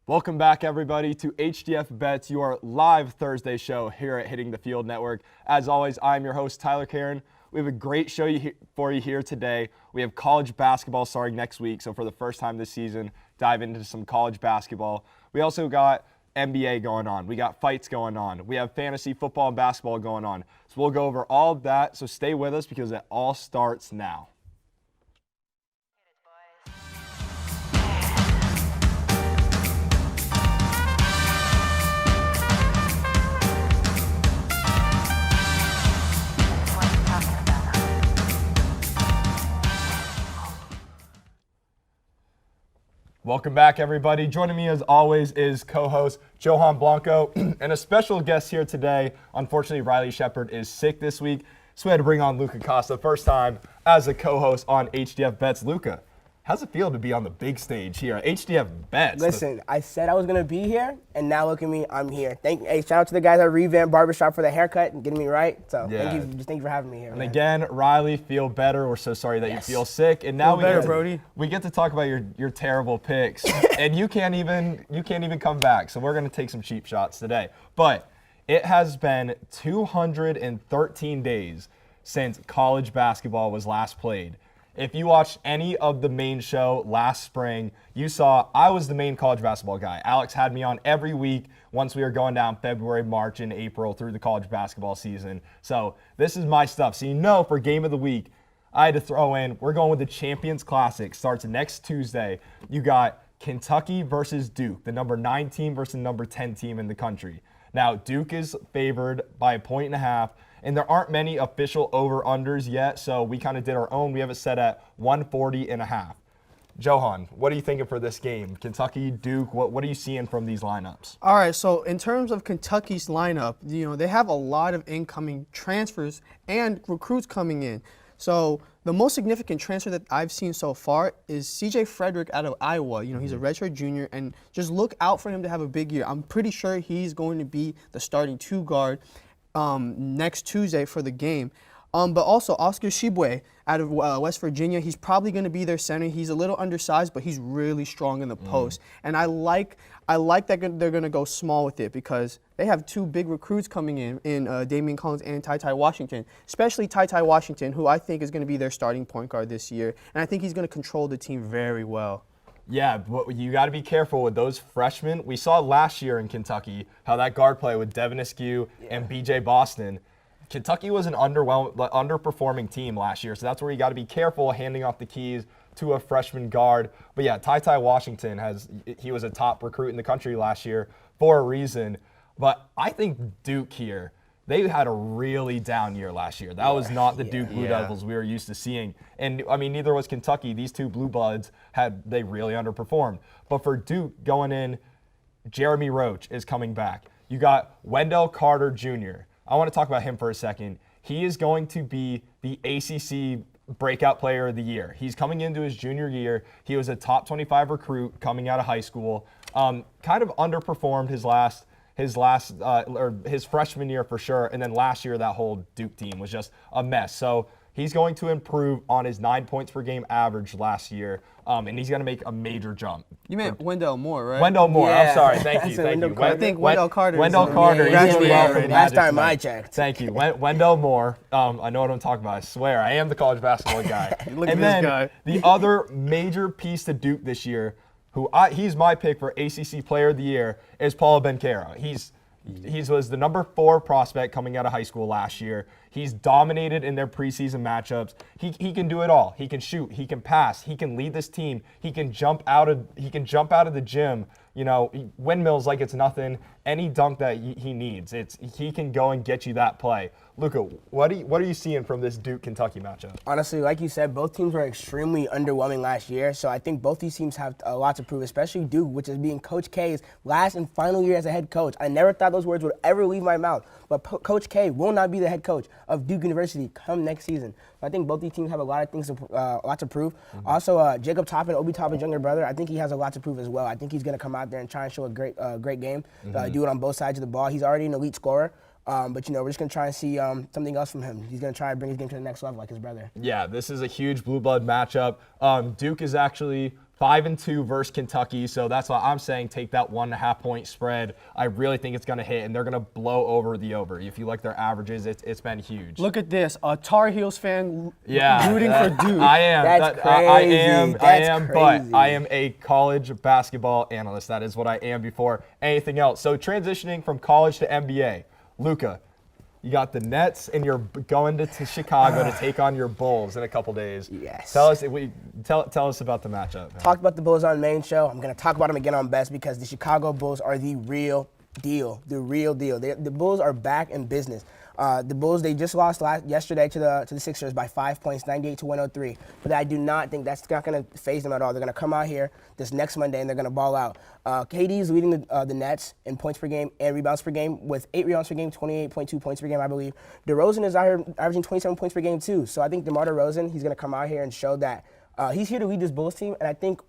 Welcome back, everybody, to HTF Bets, your live Thursday show here at Hitting the Field Network. As always, I'm your host, Tyler Caron. We have a great show for you here today. We have college basketball starting next week, so for the first time this season, dive into some college basketball. We also got NBA going on. We got fights going on. We have fantasy football and basketball going on. So we'll go over all of that, so stay with us because it all starts now. Welcome back, everybody. Joining me, as always, is co-host Johan Blanco and a special guest here today. Unfortunately, Riley Shepard is sick this week, so we had to bring on Weluka Costa, first time as a co-host on HTF Bets. Luka, how's it feel to be on the big stage here at HTF Bets? Listen, I said I was going to be here, and now look at me, I'm here. Hey, shout out to the guys at Revamp Barbershop for the haircut and getting me right. So thank you for having me here. And again, Riley, feel better. We're so sorry that you feel sick. And now we get to talk about your terrible picks, and you can't even come back. So we're going to take some cheap shots today. But it has been 213 days since college basketball was last played. If you watched any of the main show last spring, you saw I was the main college basketball guy. Alex had me on every week once we were going down February, March, and April through the college basketball season. So this is my stuff. So you know, for Game of the Week, I had to throw in, we're going with the Champions Classic. Starts next Tuesday. You got Kentucky versus Duke, the number 9 team versus the number 10 team in the country. Now, Duke is favored by 1.5. And there aren't many official over-unders yet, so we kind of did our own. We have it set at 140.5. Johan, what are you thinking for this game? Kentucky, Duke, what are you seeing from these lineups? All right, so in terms of Kentucky's lineup, they have a lot of incoming transfers and recruits coming in. So the most significant transfer that I've seen so far is C.J. Frederick out of Iowa. He's a redshirt junior, and just look out for him to have a big year. I'm pretty sure he's going to be the starting 2 guard next Tuesday for the game. But also Oscar Tshiebwe out of West Virginia, he's probably going to be their center. He's a little undersized, but he's really strong in the post. And I like that they're going to go small with it because they have 2 big recruits coming in Damian Collins and Ty Washington, especially Ty Washington, who I think is going to be their starting point guard this year. And I think he's going to control the team very well. Yeah, but you got to be careful with those freshmen. We saw last year in Kentucky how that guard play with Devin Askew and B.J. Boston. Kentucky was an underperforming team last year, so that's where you got to be careful handing off the keys to a freshman guard. But yeah, Ty Washington he was a top recruit in the country last year for a reason. But I think Duke here, they had a really down year last year. That was not the Duke Blue Devils we were used to seeing. And, I mean, neither was Kentucky. These 2 Blue Bloods, they really underperformed. But for Duke going in, Jeremy Roach is coming back. You got Wendell Carter Jr. I want to talk about him for a second. He is going to be the ACC Breakout Player of the Year. He's coming into his junior year. He was a top 25 recruit coming out of high school. Kind of underperformed his freshman year for sure, and then last year that whole Duke team was just a mess. So he's going to improve on his 9 points per game average last year, and he's going to make a major jump. You meant Wendell Moore, right? Wendell Moore. I'm sorry. Thank you. I think Wendell Carter. Wendell Carter. Last time I checked. Thank you. Wendell Moore. I know what I'm talking about. I swear. I am the college basketball guy. Look at this guy. The other major piece to Duke this year, he's my pick for ACC Player of the Year, is Paolo Banchero. He was the number 4 prospect coming out of high school last year. He's dominated in their preseason matchups. He can do it all. He can shoot. He can pass. He can lead this team. He can jump out of the gym. Windmills like it's nothing. Any dunk that he needs, he can go and get you that play. Luka, what are you seeing from this Duke-Kentucky matchup? Honestly, like you said, both teams were extremely underwhelming last year, so I think both these teams have a lot to prove, especially Duke, which is being Coach K's last and final year as a head coach. I never thought those words would ever leave my mouth, but Coach K will not be the head coach of Duke University come next season. So I think both these teams have a lot of things to prove. Mm-hmm. Also, Jacob Toppin, Obi Toppin's younger brother, I think he has a lot to prove as well. I think he's going to come out there and try and show a great game, do it on both sides of the ball. He's already an elite scorer. But, we're just going to try and see something else from him. He's going to try and bring his game to the next level like his brother. Yeah, this is a huge blue blood matchup. Duke is actually 5-2 versus Kentucky, so that's why I'm saying take that 1.5 point spread. I really think it's going to hit, and they're going to blow over the over. If you like their averages, it's been huge. Look at this, a Tar Heels fan yeah, rooting for Duke. I am. That's crazy. I am, but I am a college basketball analyst. That is what I am before anything else. So transitioning from college to NBA, Luka, you got the Nets, and you're going to Chicago to take on your Bulls in a couple days. Yes. Tell us about the matchup. Man. Talked about the Bulls on the main show. I'm going to talk about them again on Bets because the Chicago Bulls are the real deal. The real deal. The Bulls are back in business. The Bulls, they just lost yesterday to the Sixers by 5 points, 98-103. But I do not think that's not going to faze them at all. They're going to come out here this next Monday, and they're going to ball out. KD is leading the Nets in points per game and rebounds per game with 8 rebounds per game, 28.2 points per game, I believe. DeRozan is out here averaging 27 points per game, too. So I think DeMar DeRozan, he's going to come out here and show that he's here to lead this Bulls team, and I think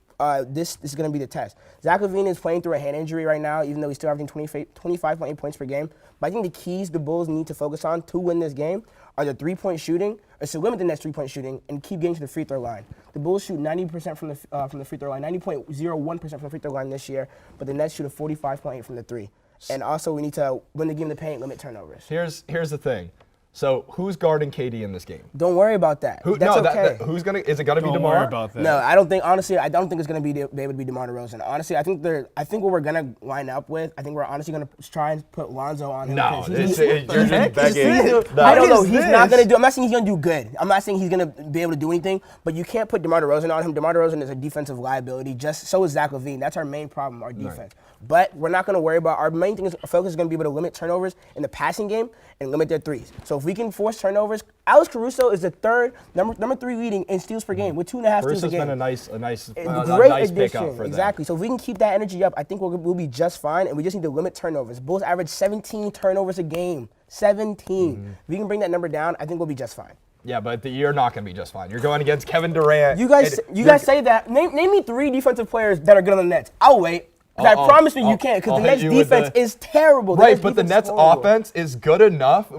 this is going to be the test. Zach LaVine is playing through a hand injury right now, even though he's still averaging 25.8 points per game. But I think the keys the Bulls need to focus on to win this game are the three-point shooting, or to limit the Nets three-point shooting, and keep getting to the free throw line. The Bulls shoot 90% from the free throw line, 90.01% from the free throw line this year, but the Nets shoot a 45.8 from the three. And also, we need to win the game in the paint, limit turnovers. Here's the thing. So who's guarding KD in this game? Don't worry about that. That's okay. Who's gonna? Is it gonna be Don't DeMar? worry about that. No, I don't think. Honestly, I don't think it's gonna be able to be DeMar DeRozan. Honestly, I think what we're gonna line up with. I think we're honestly gonna try and put Lonzo on him. No, you're just begging. I don't know. He's not gonna do. I'm not saying he's gonna do good. I'm not saying he's gonna be able to do anything. But you can't put DeMar DeRozan on him. DeMar DeRozan is a defensive liability. Just so is Zach LaVine. That's our main problem, our defense. Right. But we're not gonna worry about. Our main thing is our focus is gonna be able to limit turnovers in the passing game and limit their threes. So if we can force turnovers, Alex Caruso is the third number 3 leading in steals per game with 2.5 steals a game. Caruso's been a nice addition. pickup for exactly. So if we can keep that energy up, I think we'll be just fine. And we just need to limit turnovers. Bulls average 17 turnovers a game. 17. If we can bring that number down, I think we'll be just fine. Yeah, but you're not going to be just fine. You're going against Kevin Durant. You guys say that. Name me 3 defensive players that are good on the Nets. I'll wait. I promise you can't, because the Nets defense is terrible. Right, but the Nets offense is good enough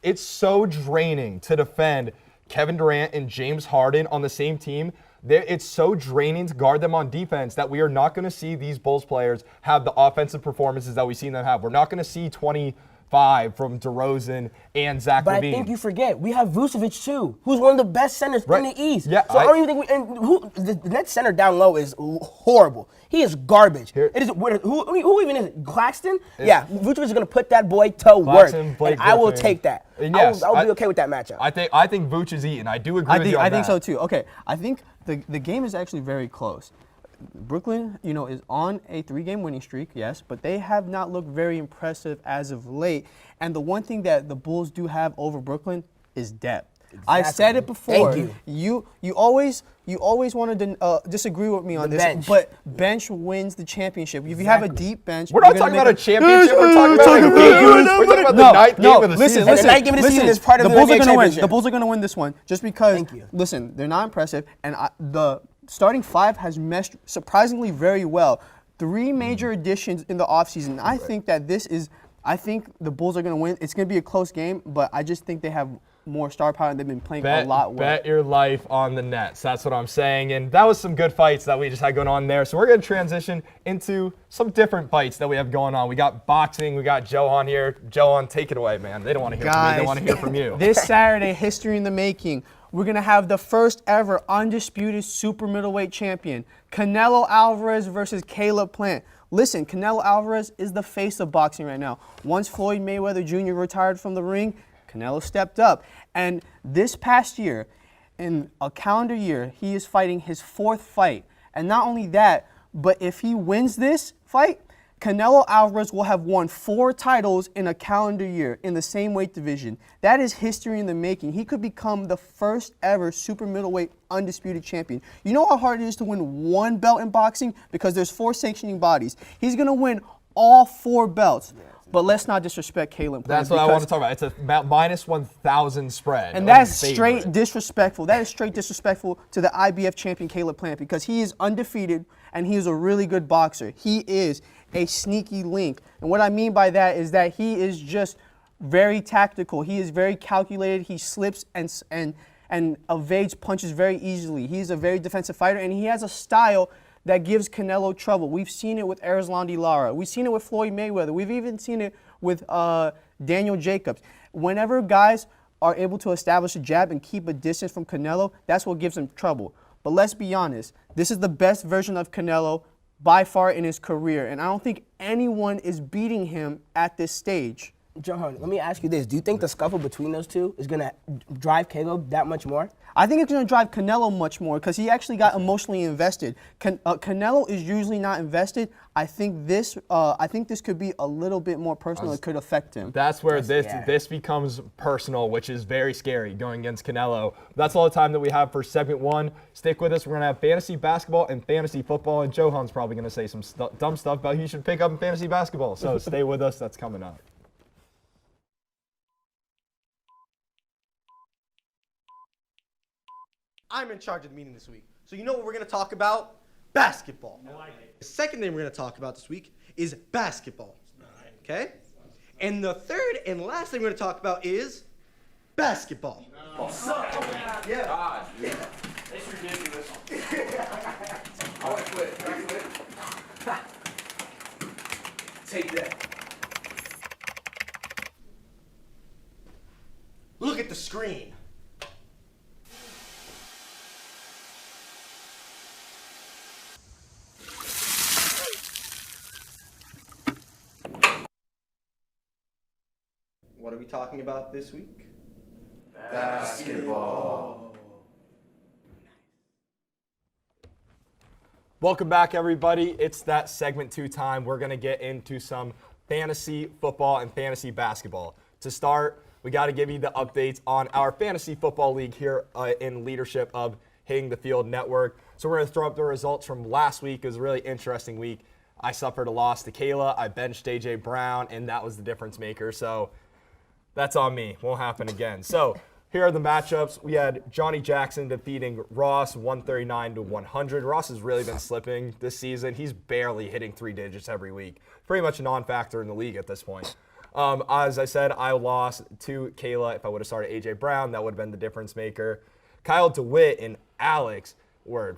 it's so draining to defend Kevin Durant and James Harden on the same team. It's so draining to guard them on defense that we are not going to see these Bulls players have the offensive performances that we've seen them have. We're not going to see 25 from DeRozan and Zach LaVine. But I think you forget, we have Vucevic too, who's one of the best centers in the East. Yeah, so I don't even think the Nets center down low is horrible. He is garbage. It is who even is it? Claxton? Yeah, Vucevic is going to put that boy to work, and I will take that. Yes, I'll be okay with that matchup. I think Vooch is eaten. I do agree with you on that. I think so too. Okay, I think the game is actually very close. Brooklyn, is on a 3-game winning streak, yes, but they have not looked very impressive as of late. And the one thing that the Bulls do have over Brooklyn is depth. Exactly. I've said it before. Thank you. You always want to disagree with me on this, but bench wins the championship. If you have a deep bench, we're not talking about a championship. We're talking about a game. We're talking about the ninth game of the season. The ninth game of the season is part of the Bulls are going to win. The Bulls are going to win this one just because. Listen, they're not impressive, and the starting 5 has meshed surprisingly very well. 3 major additions in the offseason. I think that I think the Bulls are going to win. It's going to be a close game, but I just think they have more star power and they've been playing a lot well. Bet your life on the Nets. That's what I'm saying. And that was some good fights that we just had going on there. So we're going to transition into some different fights that we have going on. We got boxing. We got Johan here. Johan, take it away, man. They don't want to hear from me. They want to hear from you. This Saturday, history in the making. We're going to have the first ever undisputed super middleweight champion, Canelo Alvarez versus Caleb Plant. Listen, Canelo Alvarez is the face of boxing right now. Once Floyd Mayweather Jr. retired from the ring, Canelo stepped up. And this past year, in a calendar year, he is fighting his 4th fight. And not only that, but if he wins this fight, Canelo Alvarez will have won 4 titles in a calendar year in the same weight division. That is history in the making. He could become the first ever super middleweight undisputed champion. You know how hard it is to win 1 belt in boxing? Because there's 4 sanctioning bodies. He's going to win all 4 belts. But let's not disrespect Caleb Plant. That's what I want to talk about. It's a minus 1,000 spread. And that's straight disrespectful. That is straight disrespectful to the IBF champion Caleb Plant because he is undefeated and he is a really good boxer. He is a sneaky link. And what I mean by that is that he is just very tactical. He is very calculated. He slips and evades punches very easily. He's a very defensive fighter, and he has a style that gives Canelo trouble. We've seen it with Erislandy Lara. We've seen it with Floyd Mayweather. We've even seen it with Daniel Jacobs. Whenever guys are able to establish a jab and keep a distance from Canelo, that's what gives him trouble. But let's be honest, this is the best version of Canelo by far in his career, and I don't think anyone is beating him at this stage. Johan, let me ask you this. Do you think the scuffle between those two is going to drive Caleb that much more? I think it's going to drive Canelo much more because he actually got emotionally invested. Canelo is usually not invested. I think this could be a little bit more personal. It could affect him. That's where this becomes personal, which is very scary going against Canelo. That's all the time that we have for segment 1. Stick with us. We're going to have fantasy basketball and fantasy football, and Johan's probably going to say some dumb stuff about who you should pick up in fantasy basketball. So stay with us. That's coming up. I'm in charge of the meeting this week. So you know what we're going to talk about? Basketball. The second thing we're going to talk about this week is basketball. Okay? And the third and last thing we're going to talk about is basketball. Yeah. God, yeah. It's ridiculous. I want to quit. Can I quit? Take that. Look at the screen. What are we talking about this week? Basketball. Welcome back, everybody. It's that segment 2 time. We're going to get into some fantasy football and fantasy basketball. To start, we got to give you the updates on our fantasy football league here in leadership of Hitting the Field Network. So we're going to throw up the results from last week. It was a really interesting week. I suffered a loss to Kayla. I benched AJ Brown, and that was the difference maker. So that's on me. Won't happen again. So here are the matchups. We had Johnny Jackson defeating Ross 139-100. Ross has really been slipping this season. He's barely hitting 3 digits every week. Pretty much a non-factor in the league at this point. As I said, I lost to Kayla. If I would have started AJ Brown, that would have been the difference maker. Kyle DeWitt and Alex, that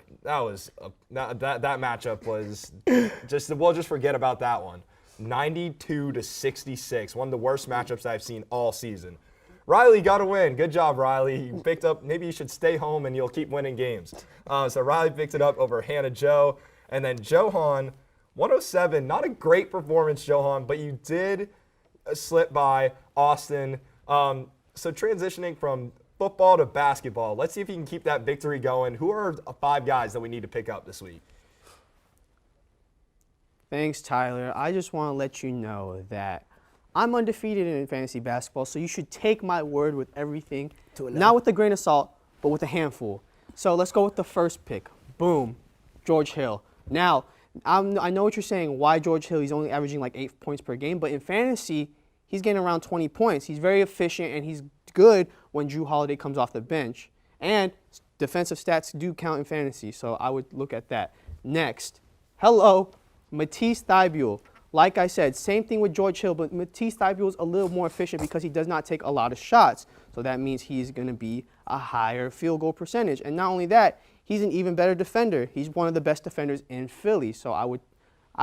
matchup was just, we'll just forget about that one. 92-66, one of the worst matchups I've seen all season. Riley got a win. Good job, Riley. You picked up, maybe you should stay home and you'll keep winning games. So Riley picked it up over Hannah Joe. And then Johan, 107. Not a great performance, Johan, but you did slip by Austin. So transitioning from football to basketball, let's see if you can keep that victory going. Who are 5 guys that we need to pick up this week? Thanks, Tyler. I just want to let you know that I'm undefeated in fantasy basketball, so you should take my word with everything, not with a grain of salt, but with a handful. So let's go with the first pick. Boom, George Hill. Now, I know what you're saying, why George Hill? He's only averaging like 8 points per game, but in fantasy, he's getting around 20 points. He's very efficient, and he's good when Drew Holiday comes off the bench. And defensive stats do count in fantasy, so I would look at that. Next, Matisse Thybulle. Like I said, same thing with George Hill, but Matisse Thybulle is a little more efficient because he does not take a lot of shots. So that means he's going to be a higher field goal percentage. And not only that, he's an even better defender. He's one of the best defenders in Philly. So I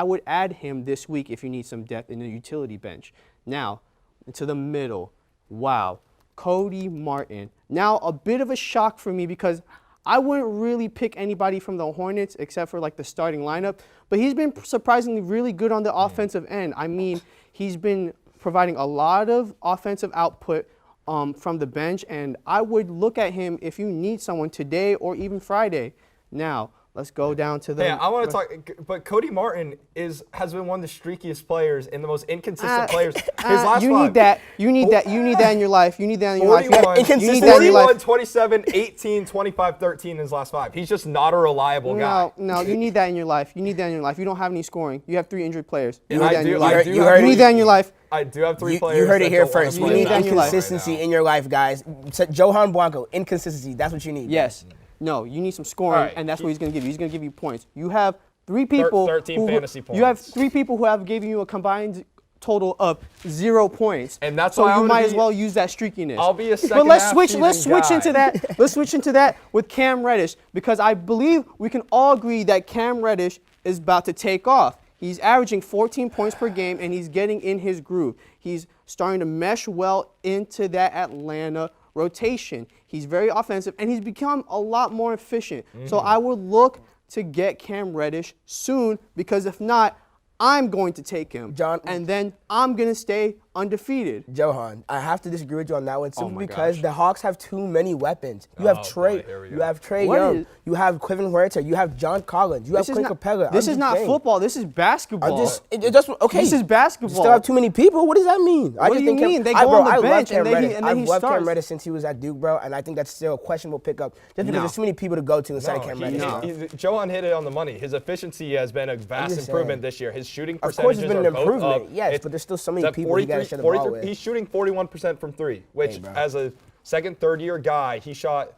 would add him this week if you need some depth in the utility bench. Now, into the middle. Wow. Cody Martin. Now, a bit of a shock for me because I wouldn't really pick anybody from the Hornets except for like the starting lineup, but he's been surprisingly really good on the offensive end. I mean, he's been providing a lot of offensive output from the bench, and I would look at him if you need someone today or even Friday. Now, let's go down to the... Yeah, I want to talk, but Cody Martin has been one of the streakiest players and the most inconsistent players. His last you five. Need that. You need that in your life. You need that in your life. 41, 27, 18, 25, 13 in his last 5. He's just not a reliable guy. No, you need that in your life. You need that in your life. You don't have any scoring. You have 3 injured players. You need that in your life. You need that in your life. I do have 3 players. You heard it here first. You need that inconsistency in your life, guys. Johan Blanco, inconsistency. That's what you need. Yes. No, you need some scoring, and that's what he's going to give you. He's going to give you points. You have 3 people. 13 fantasy points. You have 3 people who have given you a combined total of 0 points. And that's so why you might as well use that streakiness. I'll be a second But let's half switch season into guy. that. Let's switch into that with Cam Reddish, because I believe we can all agree that Cam Reddish is about to take off. He's averaging 14 points per game, and he's getting in his groove. He's starting to mesh well into that Atlanta rotation. He's very offensive, and he's become a lot more efficient. So I would look to get Cam Reddish soon, because if not, I'm going to take him, John, and then I'm going to stay undefeated. Johan, I have to disagree with you on that one simply my because gosh. the Hawks have too many weapons. You have Trey, boy, here we you go. have Trey What Young, is- you have Kevin Huerta, you have John Collins, you have Clint Capella. This is not football. This is basketball. Okay. This is basketball. You still have too many people. What does that mean? What do you mean? They go on the bench and then he I've loved Cam starts. Reddish since he was at Duke, bro, and I think that's still a questionable pickup just because No. there's too many people to go to inside of No, Cam Reddish. Johan hit it on the money. His efficiency has been a vast just improvement saying. this year. His shooting Of percentages course, it's been an are both improvement, up. yes, It's- but there's still so many that people you gotta share the ball 43 with. He's shooting 41% from three, which bro. as a second, third year guy, he shot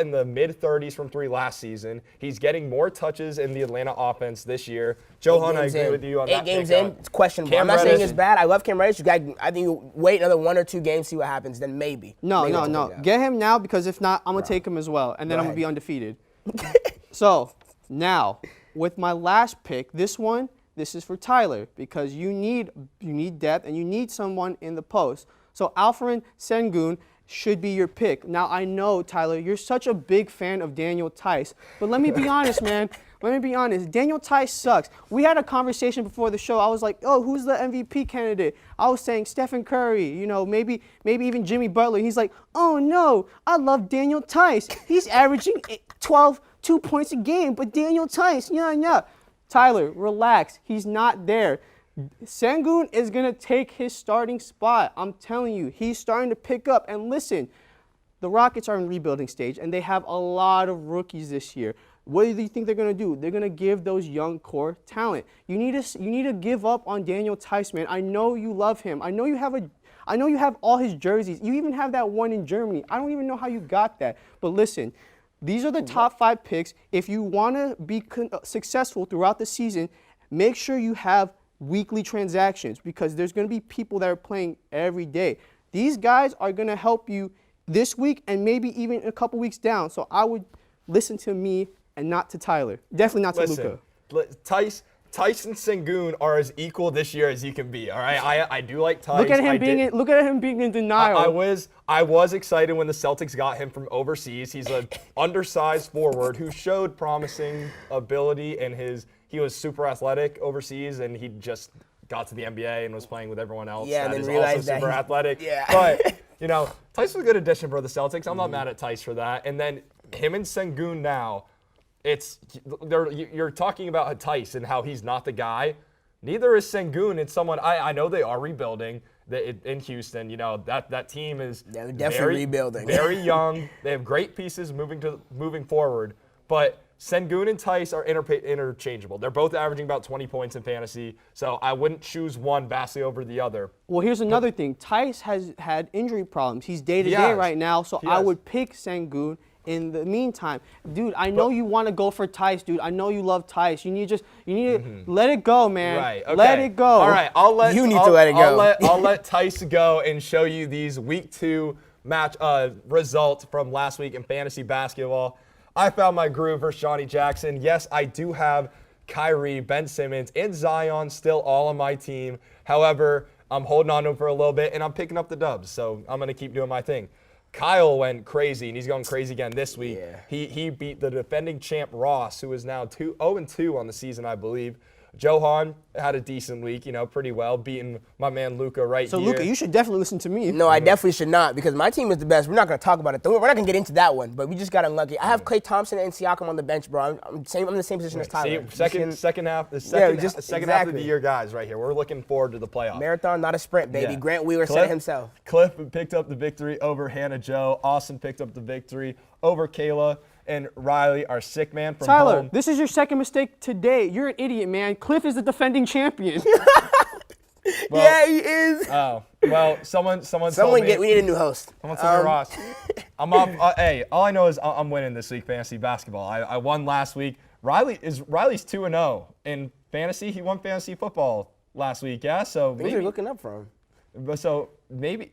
in the mid-30s from three last season. He's getting more touches in the Atlanta offense this year. Johan, I agree with you on that. 8 games pickup. in, it's questionable. Cam I'm not saying Reddish- it's bad. I love Cam Reddish. I think you wait another 1 or 2 games, see what happens, then maybe. No. Maybe it's a big Get him now, because if not, I'm going to take him as well, and then I'm going to be undefeated. So now, with my last pick, this is for Tyler, because you need depth and you need someone in the post. So Alperen Sengun should be your pick. Now, I know, Tyler, you're such a big fan of Daniel Tice, but let me be honest, man. Let me be honest. Daniel Tice sucks. We had a conversation before the show. I was like, oh, who's the MVP candidate? I was saying Stephen Curry, maybe even Jimmy Butler. He's like, oh, no, I love Daniel Tice. He's averaging 2 points a game, but Daniel Tice, yeah. Tyler, relax. He's not there. Sengun is going to take his starting spot. I'm telling you, he's starting to pick up. And listen, the Rockets are in rebuilding stage, and they have a lot of rookies this year. What do you think they're going to do? They're going to give those young core talent. You need to give up on Daniel Tice, man. I know you love him. I know you have all his jerseys. You even have that one in Germany. I don't even know how you got that. But listen, these are the top 5 picks. If you want to be successful throughout the season, make sure you have weekly transactions, because there's going to be people that are playing every day. These guys are going to help you this week and maybe even a couple weeks down. So I would listen to me and not to Tyler. Definitely not to Luka. Tice and Sengun are as equal this year as he can be. All right, I do like Tice. Look at him being in denial. I was excited when the Celtics got him from overseas. He's an undersized forward who showed promising ability, and he was super athletic overseas, and he just got to the NBA and was playing with everyone else Yeah, that and is then also realized that super he- athletic. Yeah. But Tice was a good addition for the Celtics. I'm not mad at Tice for that. And then him and Sengun now. You're talking about Tice and how he's not the guy. Neither is Sengun. It's someone I know they are rebuilding in Houston. That team is They're definitely rebuilding. Very young. They have great pieces moving forward. But Sengun and Tice are interchangeable. They're both averaging about 20 points in fantasy. So I wouldn't choose one vastly over the other. Well, here's another thing. Tice has had injury problems. He's day-to-day right now, so I would pick Sengun. In the meantime, dude, I know you want to go for Tice, dude. I know you love Tice. You need to let it go, man. Right. Okay. Let it go. All right. You need to let it go. I'll let Tice go and show you these week 2 match results from last week in fantasy basketball. I found my groove versus Johnny Jackson. Yes, I do have Kyrie, Ben Simmons, and Zion still all on my team. However, I'm holding on to him for a little bit, and I'm picking up the dubs. So I'm going to keep doing my thing. Kyle went crazy, and he's going crazy again this week. Yeah. He beat the defending champ Ross, who is now 0-2 on the season, I believe. Johan had a decent week, pretty well, beating my man Luka right So, here. Luka, you should definitely listen to me. No, I definitely should not, because my team is the best. We're not going to talk about it. We're not going to get into that one, but we just got unlucky. I have Klay Thompson and Siakam on the bench, bro. I'm in the same position as Tyler. See, second half of the year guys right here. We're looking forward to the playoffs. Marathon, not a sprint, baby. Yeah. Grant Wheeler said it himself. Cliff picked up the victory over Hannah Joe. Austin picked up the victory over Kayla. And Riley, our sick man from Tyler, home. this is your second mistake today. You're an idiot, man. Cliff is the defending champion. Well, yeah, he is. Oh, well, someone told me. We need a new host. Someone told me Ross. I'm up. Hey, all I know is I'm winning this week fantasy basketball. I won last week. Riley's 2-0 in fantasy. He won fantasy football last week, yeah? So Things are looking up for him. So maybe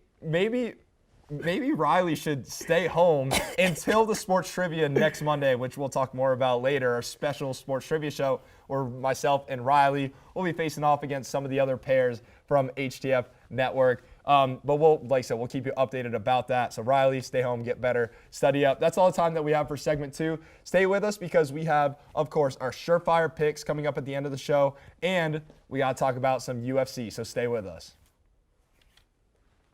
Riley should stay home until the sports trivia next Monday, which we'll talk more about later, our special sports trivia show where myself and Riley will be facing off against some of the other pairs from HTF Network. But like I said, we'll keep you updated about that. So Riley, stay home, get better, study up. That's all the time that we have for segment 2. Stay with us because we have, of course, our surefire picks coming up at the end of the show, and we got to talk about some UFC, so stay with us.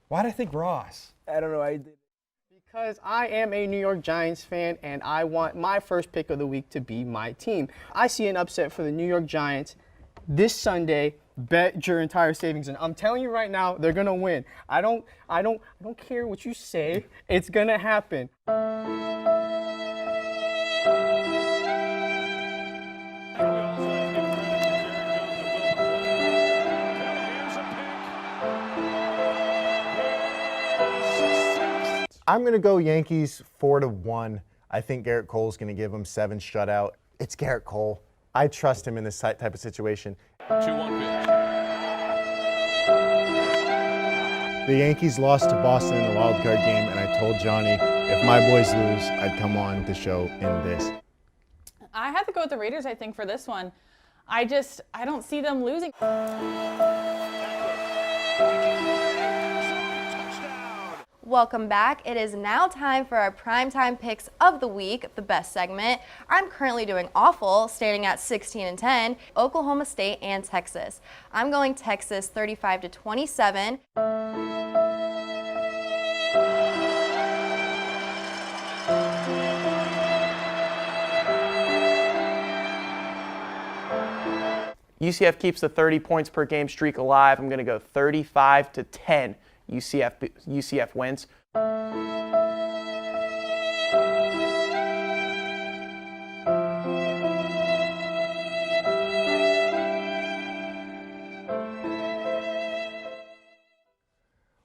Why did I think Ross? I don't know why you did. Because I am a New York Giants fan, and I want my first pick of the week to be my team. I see an upset for the New York Giants this Sunday. Bet your entire savings, and I'm telling you right now, they're gonna win. I don't care what you say. It's gonna happen. I'm going to go Yankees 4-1. I think Garrett Cole's going to give them 7 shutout. It's Garrett Cole. I trust him in this type of situation. 2-1 pitch. The Yankees lost to Boston in the wild card game, and I told Johnny if my boys lose, I'd come on the show in this. I have to go with the Raiders, I think, for this one. I don't see them losing. Welcome back. It is now time for our primetime picks of the week, the best segment. I'm currently doing awful, standing at 16-10, Oklahoma State and Texas. I'm going Texas 35-27. UCF keeps the 30 points per game streak alive. I'm going to go 35-10. UCF wins.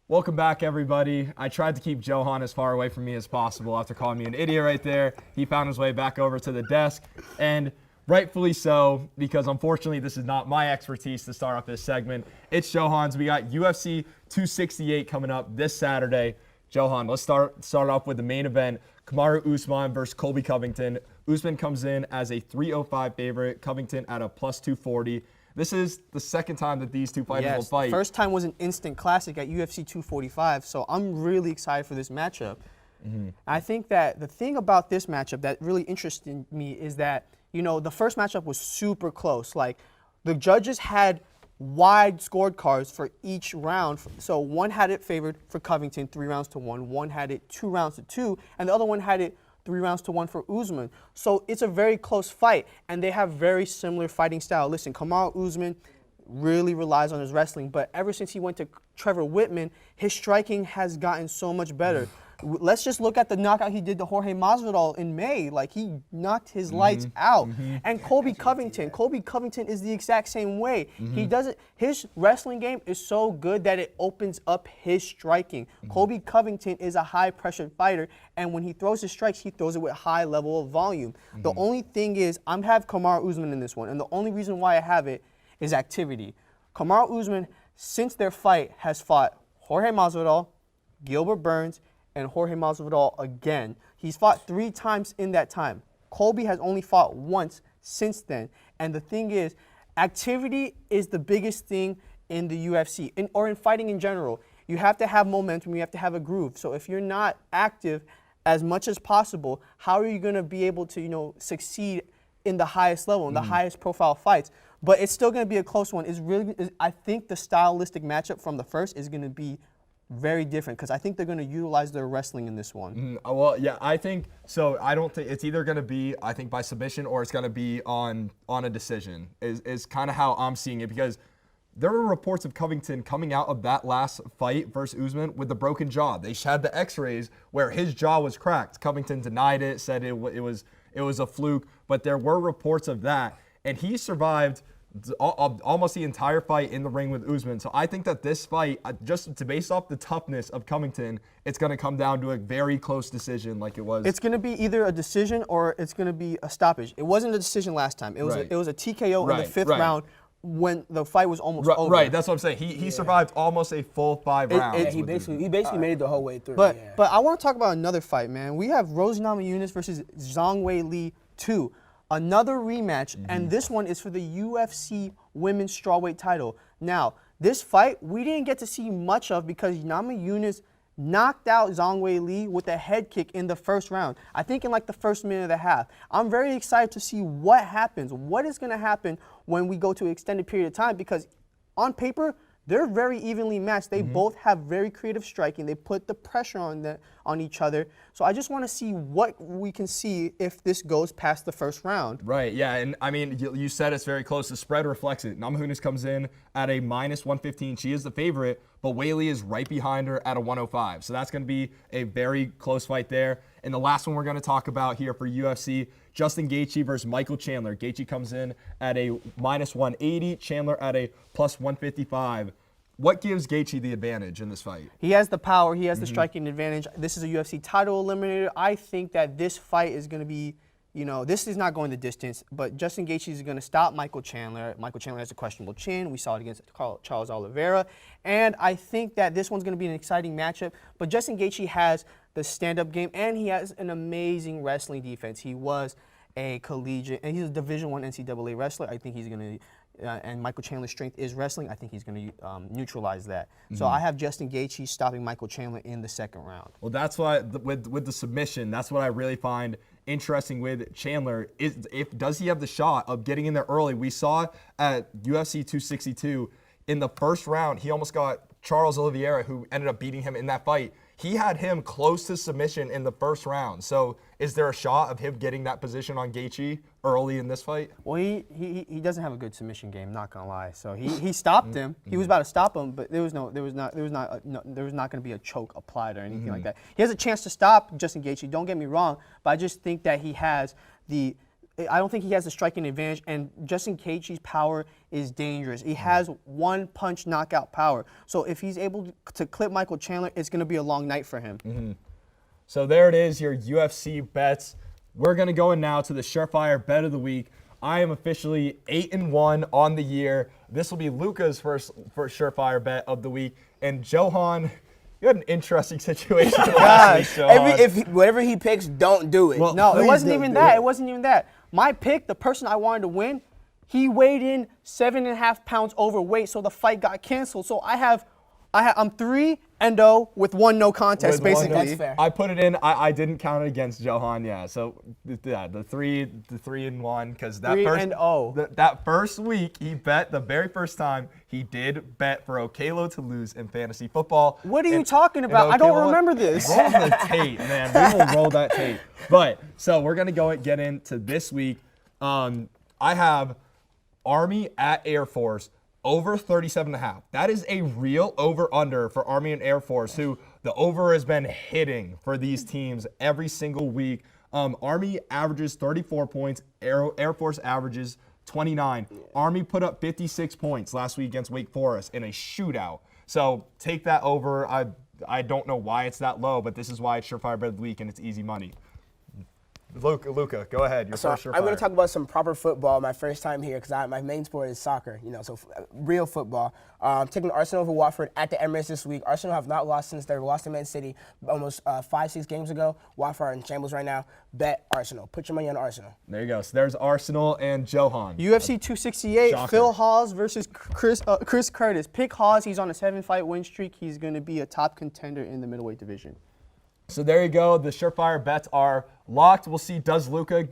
Welcome back, everybody. I tried to keep Johan as far away from me as possible after calling me an idiot right there. He found his way back over to the desk, and rightfully so, because unfortunately this is not my expertise to start off this segment. It's Johan's. We got UFC 268 coming up this Saturday. Johan, let's start off with the main event. KAMARU Usman versus Colby Covington. Usman comes in as a 305 favorite, Covington at a plus 240. This is the second time that these two fighters will fight. The first time was an instant classic at UFC 245, so I'm really excited for this matchup. I think that the thing about this matchup that really interested me is that, you know, the first matchup was super close. Like, the judges had wide scorecards for each round. So one had it favored for Covington 3-1. One had it 2-2, and the other one had it 3-1 for Usman. So it's a very close fight, and they have very similar fighting style. Listen, KAMARU Usman really relies on his wrestling, but ever since he went to Trevor Whitman, his striking has gotten so much better. Let's just look at the knockout he did to Jorge Masvidal in May. Like, he knocked his lights out. And Colby Covington is the exact same way. He doesn't. His wrestling game is so good that it opens up his striking. Colby Covington is a high-pressure fighter, and when he throws his strikes, he throws it with high level of volume. The only thing is, I have KAMARU Usman in this one, and the only reason why I have it is activity. KAMARU Usman, since their fight, has fought Jorge Masvidal, Gilbert Burns, and Jorge Masvidal again. He's fought 3 times in that time. Colby has only fought once since then. And the thing is, activity is the biggest thing in the UFC, or in fighting in general. You have to have momentum, you have to have a groove. So if you're not active as much as possible, how are you going to be able to, you know, succeed in the highest level, in the highest profile fights? But it's still going to be a close one. I think the stylistic matchup from the first is going to be very different, because I think they're going to utilize their wrestling in this one. Well, yeah, I think so. I don't think it's either going to be, I think, by submission, or it's going to be on a decision. Is kind of how I'm seeing it, because there were reports of Covington coming out of that last fight versus Usman with a broken jaw. They had the X-rays where his jaw was cracked. Covington denied it, said it was a fluke, but there were reports of that, and he survived almost the entire fight in the ring with Usman. So I think that this fight, just to base off the toughness of Covington, it's going to come down to a very close decision like it was. It's going to be either a decision or it's going to be a stoppage. It wasn't a decision last time. It was a TKO in the 5th round. when the fight was almost over. Right, that's what I'm saying. He survived almost a full 5 rounds. Yeah, he basically made it the whole way through. But I want to talk about another fight, man. We have Rose Namajunas versus Zhang WEILI 2. Another rematch, and this one is for the UFC Women's Strawweight title. Now, this fight we didn't get to see much of because Namajunas knocked out Zhang WEILI with a head kick in the first round. I think in like the first minute and a half. I'm very excited to see what happens. What is going to happen when we go to an extended period of time, because on paper, they're very evenly matched. They both have very creative striking. They put the pressure on each other. So I just want to see what we can see if this goes past the first round. Right, yeah, and I mean, you said it's very close. The spread reflects it. Namajunas comes in at a -115. She is the favorite, but WEILI is right behind her at a 105. So that's going to be a very close fight there. And the last one we're going to talk about here for UFC, Justin Gaethje versus Michael Chandler. Gaethje comes in at a -180, Chandler at a +155. What gives Gaethje the advantage in this fight? He has the power. He has the striking advantage. This is a UFC title eliminator. I think that this fight is going to be, you know, this is not going the distance, but Justin Gaethje is going to stop Michael Chandler. Michael Chandler has a questionable chin. We saw it against Charles Oliveira. And I think that this one's going to be an exciting matchup. But Justin Gaethje has the stand-up game, and he has an amazing wrestling defense. He was a collegiate, and he's a Division I NCAA wrestler. I think he's going to, and Michael Chandler's strength is wrestling. I think he's going to neutralize that. So I have Justin Gaethje stopping Michael Chandler in the second round. Well, that's why with the submission, that's what I really find interesting with Chandler. Does he have the shot of getting in there early? We saw at UFC 262 in the first round, he almost got Charles Oliveira, who ended up beating him in that fight. He had him close to submission in the first round. So is there a shot of him getting that position on Gaethje early in this fight? Well, he doesn't have a good submission game, not gonna lie. So he stopped him. He was about to stop him, but there was not gonna be a choke applied or anything like that. He has a chance to stop Justin Gaethje. Don't get me wrong, but I just think that he has the. I don't think he has the striking advantage, and Justin Gaethje's power is dangerous. He has one-punch knockout power. So if he's able to clip Michael Chandler, it's going to be a long night for him. So there it is, your UFC bets. We're going to go in now to the Surefire Bet of the Week. I am officially 8-1 on the year. This will be Luca's first Surefire Bet of the week. And Johan, you had an interesting situation last week, Johan. Whatever he picks, don't do it. Well, no, it wasn't even that. It wasn't even that. My pick, the person I wanted to win, he weighed in 7.5 pounds overweight, so the fight got canceled. So I'm 3-0 with 1 no contest, basically. That's fair. I put it in. I didn't count it against Johan. Yeah. So yeah, the 3-1 because that 3-0. That first week he bet the very first time he did bet for Okelo to lose in fantasy football. What are you talking about? I don't remember this. Roll the tape, man. We will roll that tape. But so we're gonna go and get into this week. I have Army at Air Force. Over 37.5. That is a real over-under for Army and Air Force, who the over has been hitting for these teams every single week. Army averages 34 points. Air Force averages 29. Army put up 56 points last week against Wake Forest in a shootout. So take that over. I don't know why it's that low, but this is why it's Surefire Bet of the Week, and it's easy money. Luca, go ahead. Your first Surefire. I'm going to talk about some proper football my first time here because my main sport is soccer, so real football. Taking Arsenal over Watford at the Emirates this week. Arsenal have not lost since they lost to Man City almost 5-6 games ago. Watford are in shambles right now. Bet Arsenal. Put your money on Arsenal. There you go. So there's Arsenal and Johan. UFC 268, Shocker. Phil Hawes versus Chris Curtis. Pick Hawes. He's on a 7-fight win streak. He's going to be a top contender in the middleweight division. So there you go. The Surefire bets are locked. We'll see, does Luca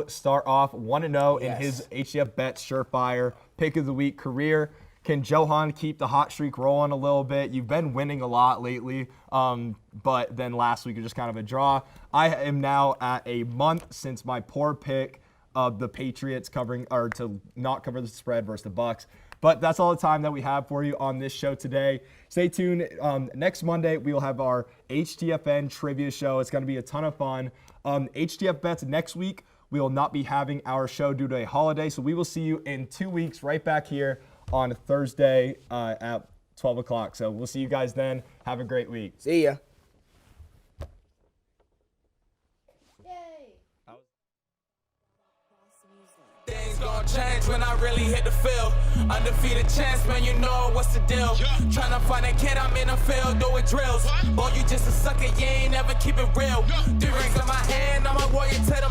start off 1-0 in his HTF Bets Surefire Pick of the Week career? Can Johan keep the hot streak rolling a little bit? You've been winning a lot lately, but then last week was just kind of a draw. I am now at a month since my poor pick of the Patriots to not cover the spread versus the Bucks. But that's all the time that we have for you on this show today. Stay tuned. Next Monday, we will have our HTFN trivia show. It's going to be a ton of fun. HTF Bets next week, we will not be having our show due to a holiday. So we will see you in 2 weeks right back here on Thursday at 12 o'clock. So we'll see you guys then. Have a great week. See ya. Yay! Things gon' change when I really hit the field. Undefeated chance, man, you know what's the deal. Tryna find a kid, I'm in the field doing drills. Boy, you just a sucker, you ain't never keep it real. 3 rings in my hand, I'm a warrior to the